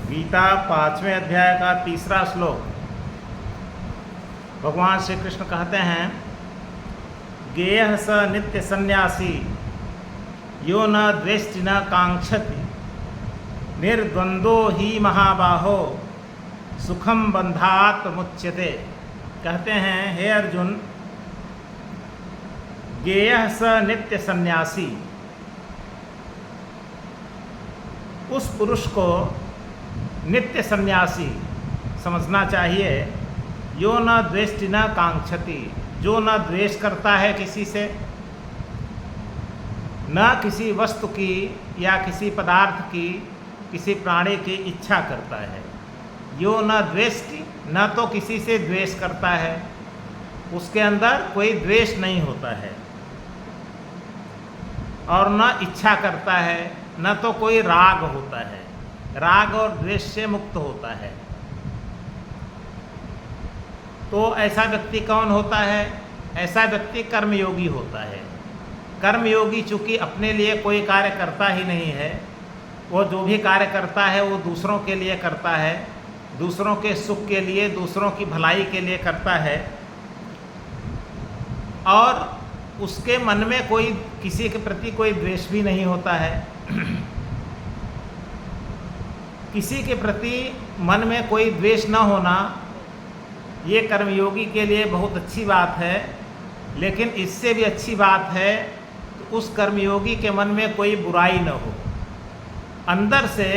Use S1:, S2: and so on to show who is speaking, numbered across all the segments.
S1: गीता 5वें अध्याय का 3रा श्लोक। भगवान श्री कृष्ण कहते हैं, गेयः स नित्य सन्यासी यो न द्वेष्टि न कांक्षति निर्द्वंद्वो ही महाबाहो सुखम बंधात मुच्यते। कहते हैं, हे अर्जुन, गेयः स नित्य सन्यासी, उस पुरुष को नित्य सन्यासी समझना चाहिए। यो न द्वेष्टि न कांक्षति, जो न द्वेष करता है किसी से, न किसी वस्तु की या किसी पदार्थ की, किसी प्राणी की इच्छा करता है। यो न द्वेष्टि, न तो किसी से द्वेष करता है, उसके अंदर कोई द्वेष नहीं होता है, और न इच्छा करता है, न तो कोई राग होता है, राग और द्वेष से मुक्त होता है। तो ऐसा व्यक्ति कौन होता है? ऐसा व्यक्ति कर्मयोगी होता है। कर्मयोगी चूँकि अपने लिए कोई कार्य करता ही नहीं है, वो जो भी कार्य करता है वो दूसरों के लिए करता है, दूसरों के सुख के लिए, दूसरों की भलाई के लिए करता है, और उसके मन में कोई किसी के प्रति कोई द्वेष भी नहीं होता है। किसी के प्रति मन में कोई द्वेष न होना ये कर्मयोगी के लिए बहुत अच्छी बात है। लेकिन इससे भी अच्छी बात है कि उस कर्मयोगी के मन में कोई बुराई न हो, अंदर से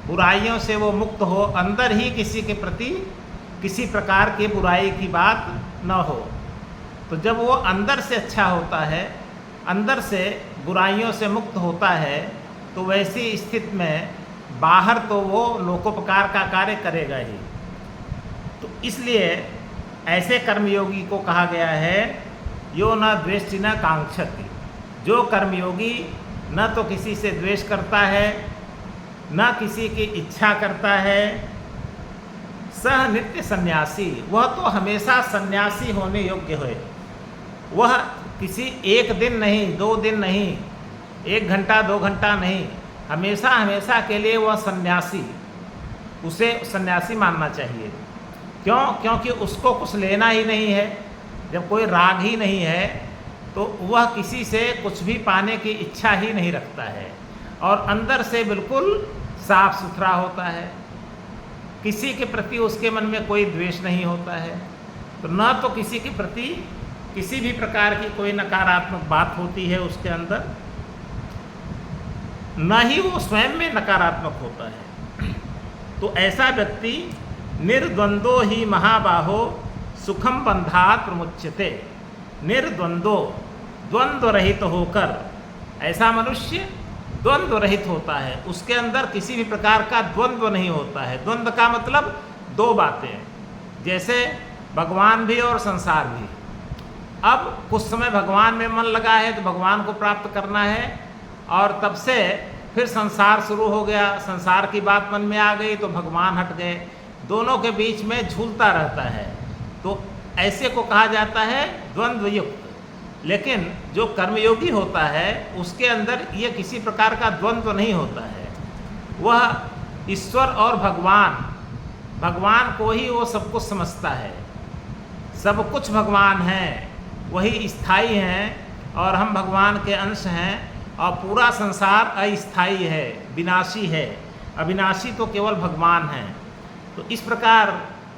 S1: बुराइयों से वो मुक्त हो, अंदर ही किसी के प्रति किसी प्रकार की बुराई की बात न हो। तो जब वो अंदर से अच्छा होता है, अंदर से बुराइयों से मुक्त होता है, तो वैसी स्थिति में बाहर तो वो लोकोपकार का कार्य करेगा ही। तो इसलिए ऐसे कर्मयोगी को कहा गया है, यो न द्वेष्टि न कांक्षति। जो कर्मयोगी न तो किसी से द्वेष करता है, न किसी की इच्छा करता है, सह नित्य सन्यासी, वह तो हमेशा सन्यासी होने योग्य है। वह किसी एक दिन नहीं, 2 दिन नहीं, 1 घंटा 2 घंटा नहीं, हमेशा हमेशा के लिए वह सन्यासी, उसे सन्यासी मानना चाहिए। क्यों? क्योंकि उसको कुछ लेना ही नहीं है। जब कोई राग ही नहीं है तो वह किसी से कुछ भी पाने की इच्छा ही नहीं रखता है, और अंदर से बिल्कुल साफ सुथरा होता है। किसी के प्रति उसके मन में कोई द्वेष नहीं होता है। तो न तो किसी के प्रति किसी भी प्रकार की कोई नकारात्मक बात होती है उसके अंदर, न ही वो स्वयं में नकारात्मक होता है। तो ऐसा व्यक्ति निर्द्वंद्वो ही महाबाहो सुखम बंधात प्रमुच्यते। निर्द्वंद्वो, द्वंद्व रहित होकर ऐसा मनुष्य द्वंद्व रहित होता है। उसके अंदर किसी भी प्रकार का द्वंद्व नहीं होता है। द्वंद्व का मतलब 2 बातें, जैसे भगवान भी और संसार भी। अब कुछ समय भगवान में मन लगा है तो भगवान को प्राप्त करना है, और तब से फिर संसार शुरू हो गया, संसार की बात मन में आ गई तो भगवान हट गए। दोनों के बीच में झूलता रहता है। तो ऐसे को कहा जाता है द्वंद्व युक्त। लेकिन जो कर्मयोगी होता है उसके अंदर ये किसी प्रकार का द्वंद्व नहीं होता है। वह ईश्वर और भगवान को ही वो सब कुछ समझता है। सब कुछ भगवान हैं, वही स्थायी हैं, और हम भगवान के अंश हैं, और पूरा संसार अस्थायी है, विनाशी है। अविनाशी तो केवल भगवान हैं। तो इस प्रकार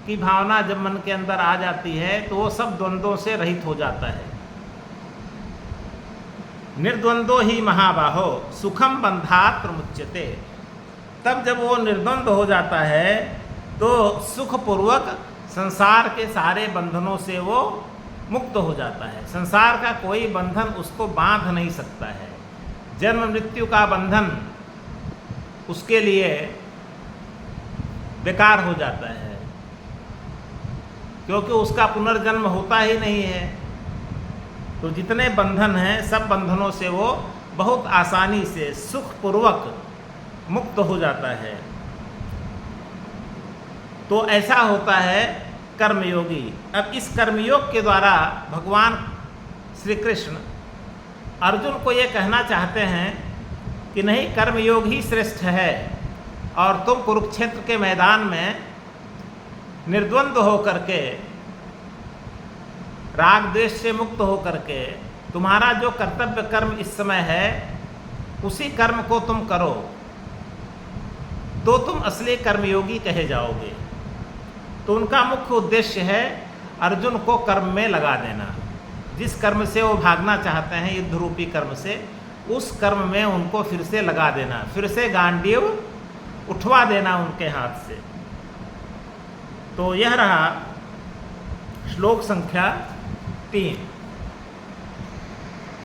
S1: की भावना जब मन के अंदर आ जाती है तो वो सब द्वंद्वों से रहित हो जाता है। निर्द्वंद्वो ही महाबाहो सुखम बंधात प्रमुच्यते। तब जब वो निर्द्वंद्व हो जाता है तो सुखपूर्वक संसार के सारे बंधनों से वो मुक्त हो जाता है। संसार का कोई बंधन उसको बांध नहीं सकता है। जन्म मृत्यु का बंधन उसके लिए बेकार हो जाता है, क्योंकि उसका पुनर्जन्म होता ही नहीं है। तो जितने बंधन हैं सब बंधनों से वो बहुत आसानी से सुखपूर्वक मुक्त हो जाता है। तो ऐसा होता है कर्मयोगी। अब इस कर्मयोग के द्वारा भगवान श्री कृष्ण अर्जुन को ये कहना चाहते हैं कि नहीं, कर्मयोग ही श्रेष्ठ है, और तुम कुरुक्षेत्र के मैदान में निर्द्वंद्व होकर के, राग द्वेष से मुक्त होकर के, तुम्हारा जो कर्तव्य कर्म इस समय है उसी कर्म को तुम करो तो तुम असली कर्मयोगी कहे जाओगे। तो उनका मुख्य उद्देश्य है अर्जुन को कर्म में लगा देना। जिस कर्म से वो भागना चाहते हैं, युद्ध रूपी कर्म से, उस कर्म में उनको फिर से लगा देना, फिर से गांडीव उठवा देना उनके हाथ से। तो यह रहा श्लोक संख्या 3।